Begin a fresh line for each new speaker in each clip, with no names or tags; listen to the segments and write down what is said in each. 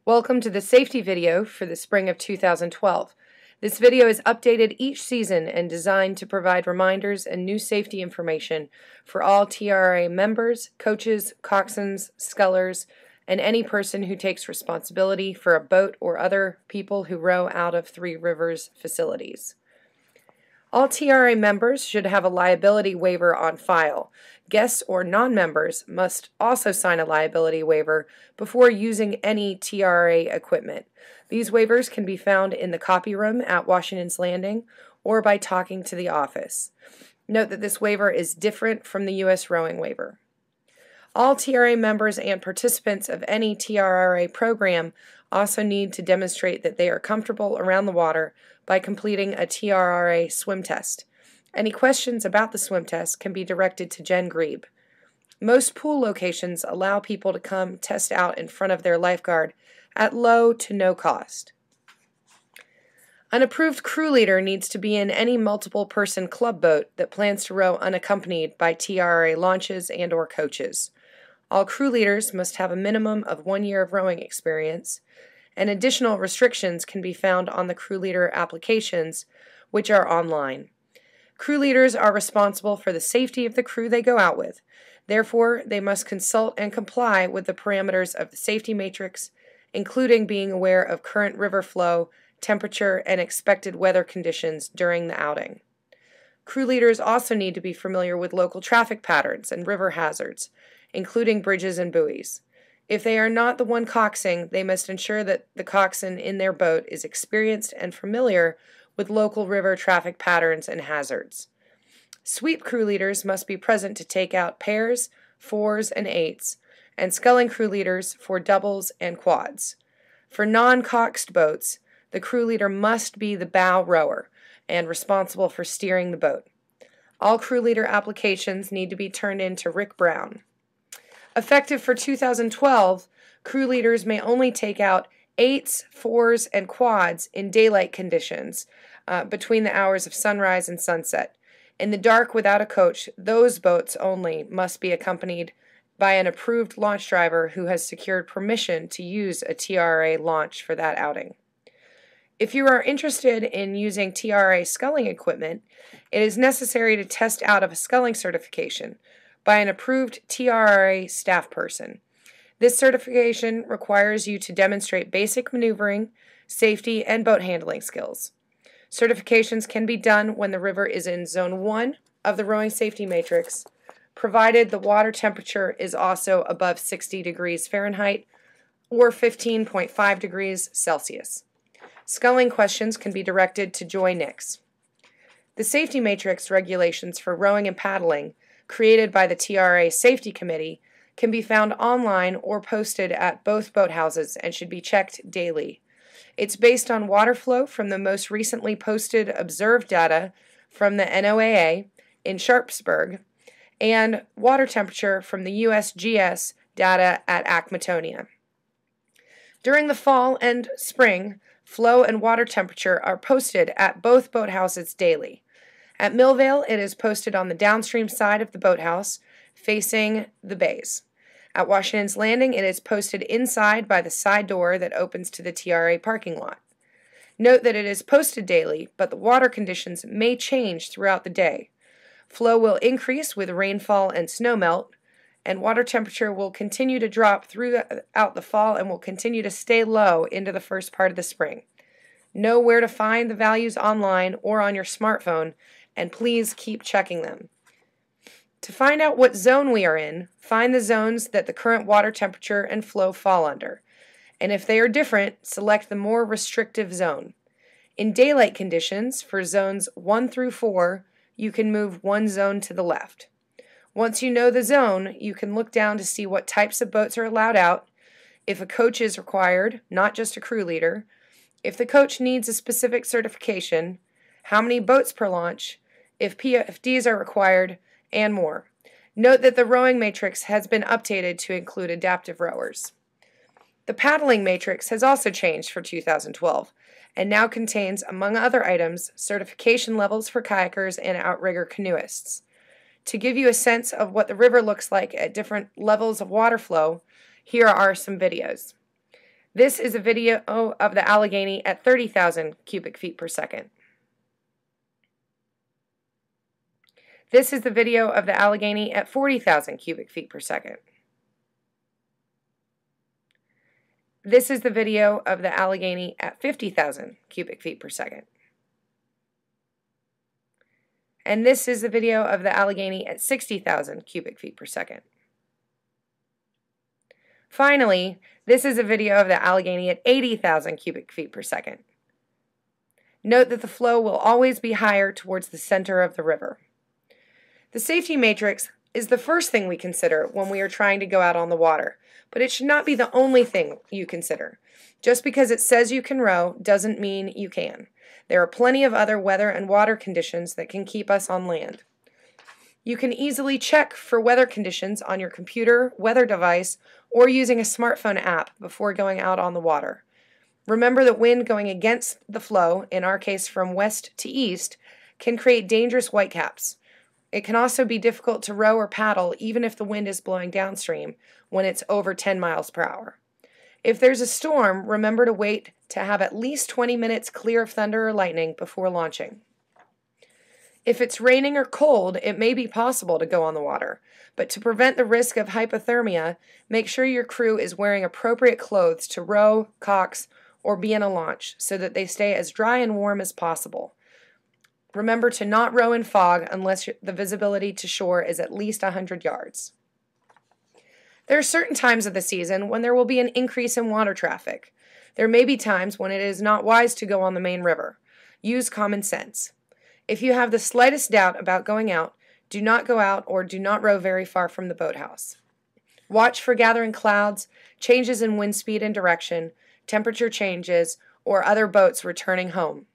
Welcome to the safety video for the spring of 2012. This video is updated each season and designed to provide reminders and new safety information for all TRRA members, coaches, coxswains, scullers, and any person who takes responsibility for a boat or other people who row out of Three Rivers facilities. All TRRA members should have a liability waiver on file. Guests or non-members must also sign a liability waiver before using any TRRA equipment. These waivers can be found in the copy room at Washington's Landing or by talking to the office. Note that this waiver is different from the U.S. rowing waiver. All TRRA members and participants of any TRRA program also need to demonstrate that they are comfortable around the water by completing a TRRA swim test. Any questions about the swim test can be directed to Jen Grebe. Most pool locations allow people to come test out in front of their lifeguard at low to no cost. An approved crew leader needs to be in any multiple-person club boat that plans to row unaccompanied by TRRA launches and/or coaches. All crew leaders must have a minimum of 1 year of rowing experience, and additional restrictions can be found on the crew leader applications, which are online. Crew leaders are responsible for the safety of the crew they go out with. Therefore, they must consult and comply with the parameters of the safety matrix, including being aware of current river flow, temperature, and expected weather conditions during the outing. Crew leaders also need to be familiar with local traffic patterns and river hazards, including bridges and buoys. If they are not the one coxing, they must ensure that the coxswain in their boat is experienced and familiar with local river traffic patterns and hazards. Sweep crew leaders must be present to take out pairs, fours, and eights, and sculling crew leaders for doubles and quads. For non-coxed boats, the crew leader must be the bow rower and responsible for steering the boat. All crew leader applications need to be turned in to Rick Brown. Effective for 2012, crew leaders may only take out eights, fours, and quads in daylight conditions between the hours of sunrise and sunset. In the dark without a coach, those boats only must be accompanied by an approved launch driver who has secured permission to use a TRRA launch for that outing. If you are interested in using TRRA sculling equipment, it is necessary to test out of a sculling certification by an approved TRRA staff person. This certification requires you to demonstrate basic maneuvering, safety, and boat handling skills. Certifications can be done when the river is in Zone 1 of the rowing safety matrix, provided the water temperature is also above 60 degrees Fahrenheit or 15.5 degrees Celsius. Sculling questions can be directed to Joy Nix. The safety matrix regulations for rowing and paddling, created by the TRRA Safety Committee, can be found online or posted at both boathouses and should be checked daily. It's based on water flow from the most recently posted observed data from the NOAA in Sharpsburg and water temperature from the USGS data at Acmatonia. During the fall and spring, flow and water temperature are posted at both boathouses daily. At Millvale, it is posted on the downstream side of the boathouse, facing the bays. At Washington's Landing, it is posted inside by the side door that opens to the TRRA parking lot. Note that it is posted daily, but the water conditions may change throughout the day. Flow will increase with rainfall and snowmelt, and water temperature will continue to drop throughout the fall and will continue to stay low into the first part of the spring. Know where to find the values online or on your smartphone, and please keep checking them. To find out what zone we are in, find the zones that the current water temperature and flow fall under, and if they are different, select the more restrictive zone. In daylight conditions, for zones 1 through 4, you can move one zone to the left. Once you know the zone, you can look down to see what types of boats are allowed out, if a coach is required, not just a crew leader, if the coach needs a specific certification, how many boats per launch, if PFDs are required, and more. Note that the rowing matrix has been updated to include adaptive rowers. The paddling matrix has also changed for 2012 and now contains, among other items, certification levels for kayakers and outrigger canoeists. To give you a sense of what the river looks like at different levels of water flow, here are some videos. This is a video of the Allegheny at 30,000 cubic feet per second. This is the video of the Allegheny at 40,000 cubic feet per second. This is the video of the Allegheny at 50,000 cubic feet per second. And this is the video of the Allegheny at 60,000 cubic feet per second. Finally, this is a video of the Allegheny at 80,000 cubic feet per second. Note that the flow will always be higher towards the center of the river. The safety matrix is the first thing we consider when we are trying to go out on the water, but it should not be the only thing you consider. Just because it says you can row doesn't mean you can. There are plenty of other weather and water conditions that can keep us on land. You can easily check for weather conditions on your computer, weather device, or using a smartphone app before going out on the water. Remember that wind going against the flow, in our case from west to east, can create dangerous whitecaps. It can also be difficult to row or paddle even if the wind is blowing downstream when it's over 10 miles per hour. If there's a storm, remember to wait to have at least 20 minutes clear of thunder or lightning before launching. If it's raining or cold, it may be possible to go on the water, but to prevent the risk of hypothermia, make sure your crew is wearing appropriate clothes to row, cox, or be in a launch so that they stay as dry and warm as possible. Remember to not row in fog unless the visibility to shore is at least 100 yards. There are certain times of the season when there will be an increase in water traffic. There may be times when it is not wise to go on the main river. Use common sense. If you have the slightest doubt about going out, do not go out or do not row very far from the boathouse. Watch for gathering clouds, changes in wind speed and direction, temperature changes, or other boats returning home.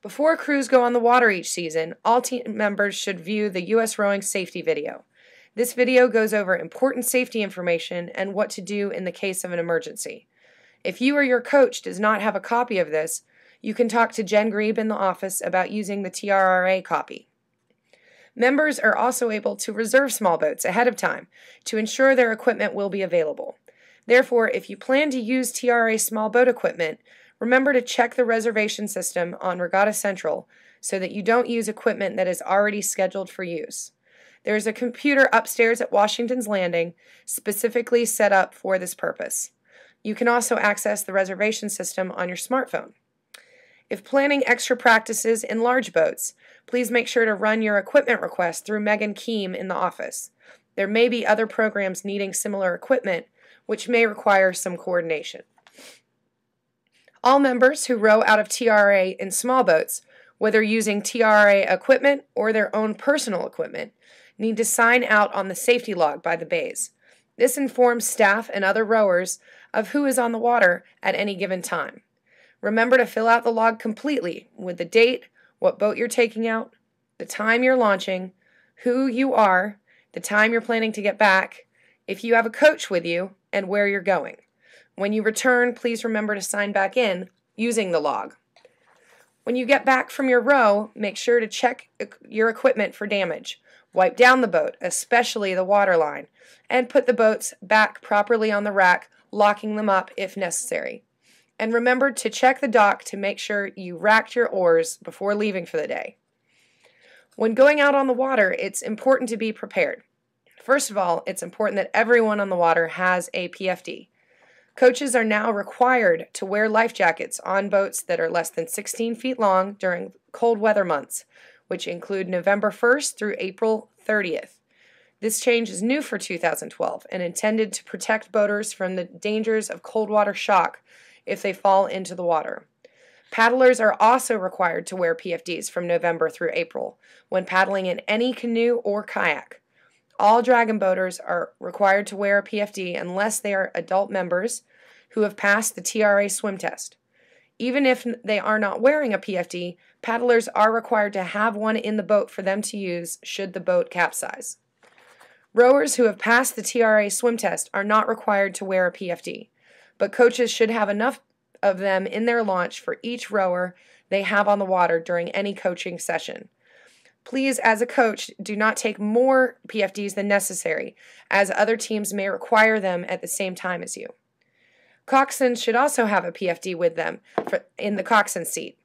Before crews go on the water each season, all team members should view the U.S. Rowing Safety Video. This video goes over important safety information and what to do in the case of an emergency. If you or your coach does not have a copy of this, you can talk to Jen Grebe in the office about using the TRRA copy. Members are also able to reserve small boats ahead of time to ensure their equipment will be available. Therefore, if you plan to use TRRA small boat equipment, remember to check the reservation system on Regatta Central so that you don't use equipment that is already scheduled for use. There is a computer upstairs at Washington's Landing specifically set up for this purpose. You can also access the reservation system on your smartphone. If planning extra practices in large boats, please make sure to run your equipment request through Megan Keem in the office. There may be other programs needing similar equipment, which may require some coordination. All members who row out of TRRA in small boats, whether using TRRA equipment or their own personal equipment, need to sign out on the safety log by the bays. This informs staff and other rowers of who is on the water at any given time. Remember to fill out the log completely with the date, what boat you're taking out, the time you're launching, who you are, the time you're planning to get back, if you have a coach with you, and where you're going. When you return, please remember to sign back in using the log. When you get back from your row, make sure to check your equipment for damage. Wipe down the boat, especially the water line, and put the boats back properly on the rack, locking them up if necessary. And remember to check the dock to make sure you racked your oars before leaving for the day. When going out on the water, it's important to be prepared. First of all, it's important that everyone on the water has a PFD. Coaches are now required to wear life jackets on boats that are less than 16 feet long during cold weather months, which include November 1st through April 30th. This change is new for 2012 and intended to protect boaters from the dangers of cold water shock if they fall into the water. Paddlers are also required to wear PFDs from November through April when paddling in any canoe or kayak. All dragon boaters are required to wear a PFD unless they are adult members who have passed the TRRA swim test. Even if they are not wearing a PFD, paddlers are required to have one in the boat for them to use should the boat capsize. Rowers who have passed the TRRA swim test are not required to wear a PFD, but coaches should have enough of them in their launch for each rower they have on the water during any coaching session. Please, as a coach, do not take more PFDs than necessary, as other teams may require them at the same time as you. Coxswains should also have a PFD with them in the coxswain seat.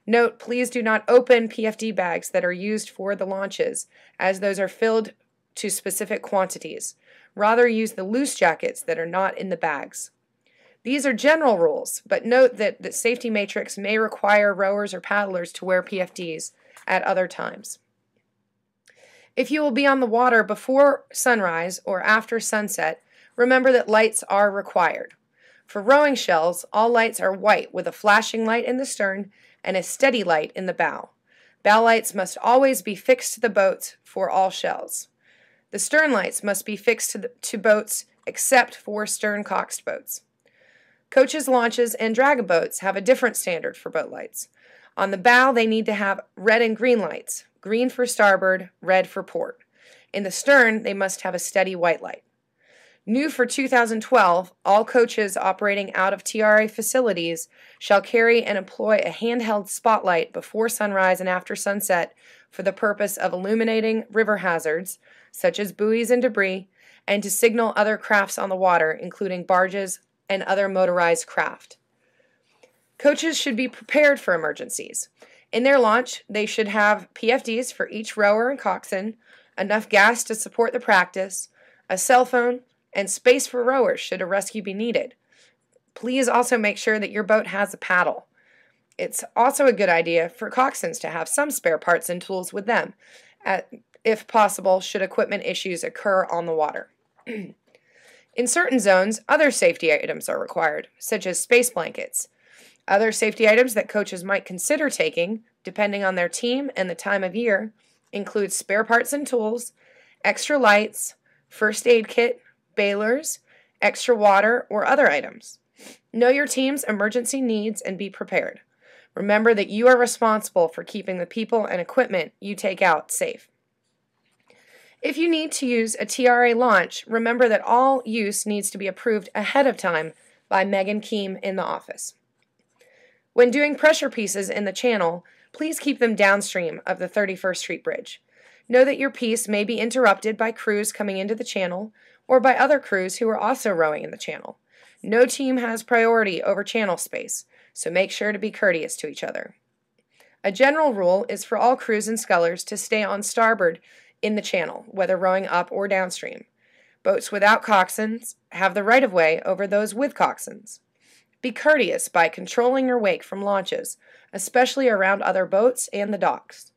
Note, please do not open PFD bags that are used for the launches, as those are filled to specific quantities. Rather, use the loose jackets that are not in the bags. These are general rules, but note that the safety matrix may require rowers or paddlers to wear PFDs at other times. If you will be on the water before sunrise or after sunset, remember that lights are required. For rowing shells, all lights are white with a flashing light in the stern and a steady light in the bow. Bow lights must always be fixed to the boats for all shells. The stern lights must be fixed to boats except for stern-coxed boats. Coaches, launches, and dragon boats have a different standard for boat lights. On the bow, they need to have red and green lights, green for starboard, red for port. In the stern, they must have a steady white light. New for 2012, all coaches operating out of TRRA facilities shall carry and employ a handheld spotlight before sunrise and after sunset for the purpose of illuminating river hazards, such as buoys and debris, and to signal other crafts on the water, including barges and other motorized craft. Coaches should be prepared for emergencies. In their launch, they should have PFDs for each rower and coxswain, enough gas to support the practice, a cell phone, and space for rowers should a rescue be needed. Please also make sure that your boat has a paddle. It's also a good idea for coxswains to have some spare parts and tools with them, if possible, should equipment issues occur on the water. In certain zones, other safety items are required, such as space blankets. Other safety items that coaches might consider taking, depending on their team and the time of year, include spare parts and tools, extra lights, first aid kit, bailers, extra water, or other items. Know your team's emergency needs and be prepared. Remember that you are responsible for keeping the people and equipment you take out safe. If you need to use a TRRA launch, remember that all use needs to be approved ahead of time by Megan Keem in the office. When doing pressure pieces in the channel, please keep them downstream of the 31st Street Bridge. Know that your piece may be interrupted by crews coming into the channel or by other crews who are also rowing in the channel. No team has priority over channel space, so make sure to be courteous to each other. A general rule is for all crews and scullers to stay on starboard in the channel, whether rowing up or downstream. Boats without coxswains have the right-of-way over those with coxswains. Be courteous by controlling your wake from launches, especially around other boats and the docks.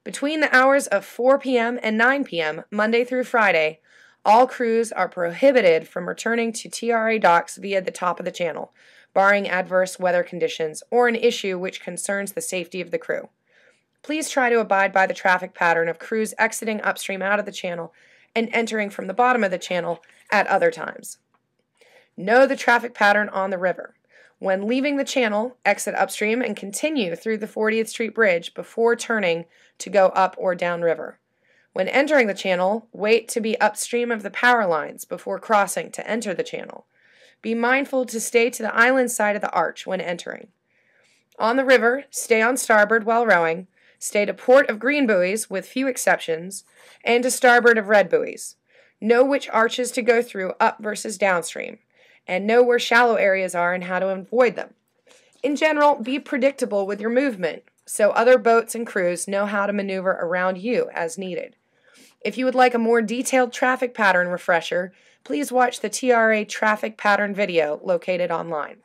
Between the hours of 4 p.m. and 9 p.m., Monday through Friday, all crews are prohibited from returning to TRRA docks via the top of the channel, barring adverse weather conditions or an issue which concerns the safety of the crew. Please try to abide by the traffic pattern of crews exiting upstream out of the channel and entering from the bottom of the channel at other times. Know the traffic pattern on the river. When leaving the channel, exit upstream and continue through the 40th Street Bridge before turning to go up or down river. When entering the channel, wait to be upstream of the power lines before crossing to enter the channel. Be mindful to stay to the island side of the arch when entering. On the river, stay on starboard while rowing, stay to port of green buoys with few exceptions, and to starboard of red buoys. Know which arches to go through up versus downstream, and know where shallow areas are and how to avoid them. In general, be predictable with your movement, so other boats and crews know how to maneuver around you as needed. If you would like a more detailed traffic pattern refresher, please watch the TRRA traffic pattern video located online.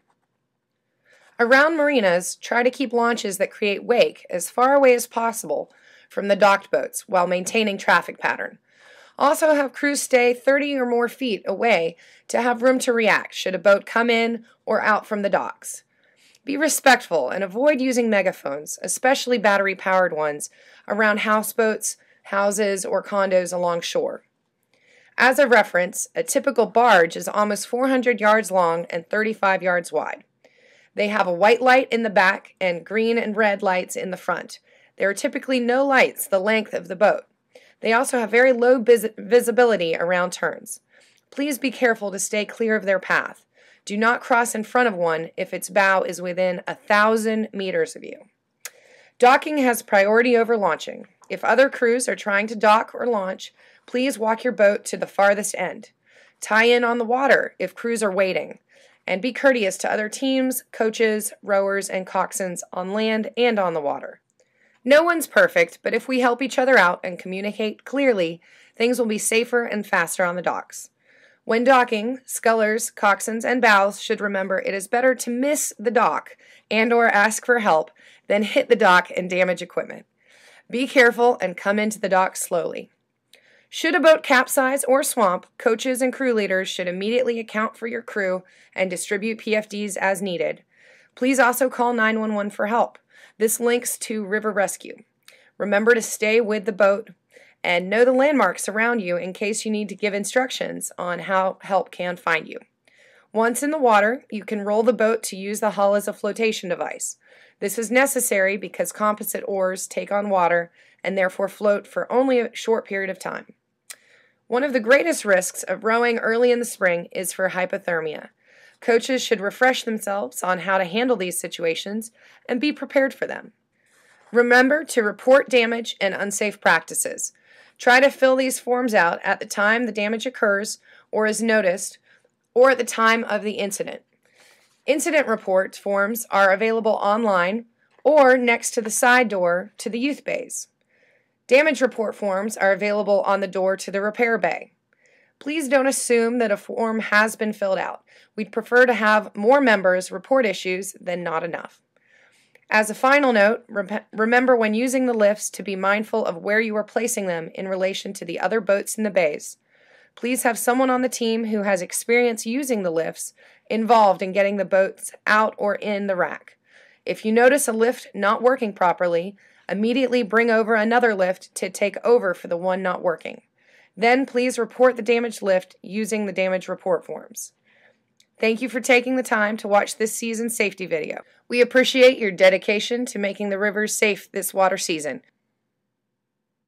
Around marinas, try to keep launches that create wake as far away as possible from the docked boats while maintaining traffic pattern. Also have crews stay 30 or more feet away to have room to react should a boat come in or out from the docks. Be respectful and avoid using megaphones, especially battery-powered ones, around houseboats, houses, or condos along shore. As a reference, a typical barge is almost 400 yards long and 35 yards wide. They have a white light in the back and green and red lights in the front. There are typically no lights the length of the boat. They also have very low visibility around turns. Please be careful to stay clear of their path. Do not cross in front of one if its bow is within 1,000 meters of you. Docking has priority over launching. If other crews are trying to dock or launch, please walk your boat to the farthest end. Tie in on the water if crews are waiting. And be courteous to other teams, coaches, rowers, and coxswains on land and on the water. No one's perfect, but if we help each other out and communicate clearly, things will be safer and faster on the docks. When docking, scullers, coxswains, and bows should remember it is better to miss the dock and/or ask for help than hit the dock and damage equipment. Be careful and come into the dock slowly. Should a boat capsize or swamp, coaches and crew leaders should immediately account for your crew and distribute PFDs as needed. Please also call 911 for help. This links to river rescue. Remember to stay with the boat and know the landmarks around you in case you need to give instructions on how help can find you. Once in the water, you can roll the boat to use the hull as a flotation device. This is necessary because composite oars take on water and therefore float for only a short period of time. One of the greatest risks of rowing early in the spring is for hypothermia. Coaches should refresh themselves on how to handle these situations and be prepared for them. Remember to report damage and unsafe practices. Try to fill these forms out at the time the damage occurs or is noticed, or at the time of the incident. Incident report forms are available online or next to the side door to the youth bays. Damage report forms are available on the door to the repair bay. Please don't assume that a form has been filled out. We'd prefer to have more members report issues than not enough. As a final note, remember when using the lifts to be mindful of where you are placing them in relation to the other boats in the bays. Please have someone on the team who has experience using the lifts involved in getting the boats out or in the rack. If you notice a lift not working properly, immediately bring over another lift to take over for the one not working. Then please report the damaged lift using the damage report forms. Thank you for taking the time to watch this season's safety video. We appreciate your dedication to making the rivers safe this water season.